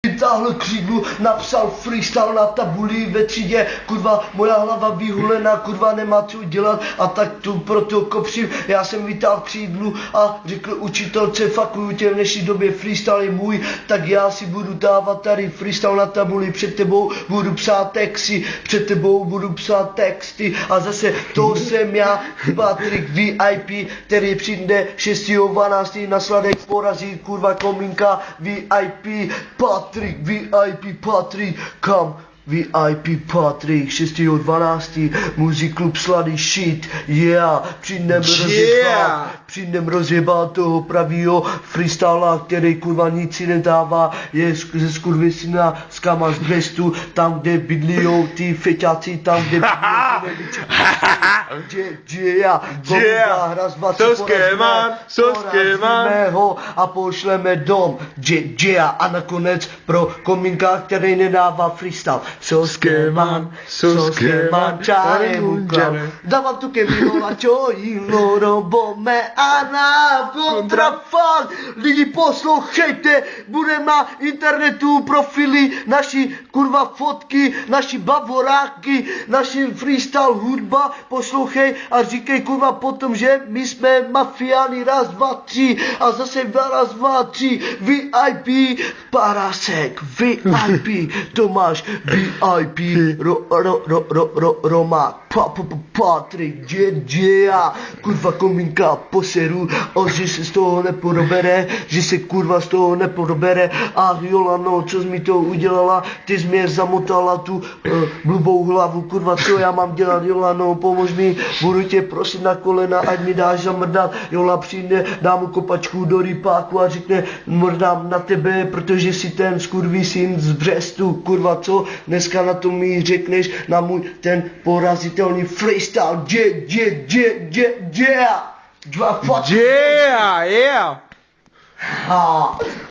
Vytáhl křídlu, napsal freestyle na tabuli ve třídě, kurva, moja hlava vyhulená, kurva, nemá co dělat a tak tu proto kopřím. Já jsem vytáhl křídlu a řekl učitelce, fakuju tě, v dnešní době freestyle je můj, tak já si budu dávat tady freestyle na tabuli, před tebou budu psát texty, před tebou budu psát texty a zase to jsem já, Patrik VIP, který přijde 6.12. na Sladek porazí, kurva, Komínka VIP, Patrik VIP, Patrik, kam? VIP Patrik, 6.12. Muziklub Slady Shit, yeah, přijdem rozjebat toho pravýho freestyla, který kurva nic si nedává, je ze skurvysyna z Kama z Brestu, tam kde bydlijou ty feťáci, tam kde bydlijou hra z 20 porazíme ho a pošleme dom, a nakonec pro Komínka, který nedává freestyle. Soskeman, čare mukam. Dávám tu kemihola, čojí loro, me a na kontrafakt. Lidi poslouchejte, budeme na internetu profily, naši kurva fotky, naši bavoráky, naši freestyle hudba, poslouchej a říkej kurva potom, že my jsme mafiáni, raz, dva, tři a zase raz, dva, tři, VIP, Parasek, VIP, Tomáš, VIP, Roma, Patrik, kurva Komínka poseru, že se z toho neporobere, že se kurva z toho neporobere a Jolano, co jsi mi to udělala, ty jsi mě zamotala tu blbou hlavu, kurva, co já mám dělat, Jolano, pomož mi, budu tě prosit na kolena, ať mi dáš zamrdat, Jola přijde, dá mu kopačku do rypáku a řekne, mrdám na tebe, protože jsi ten skurvysyn z Brestu, kurva, co dneska na to mi řekneš, na můj ten porazitelný freestyle, yeah.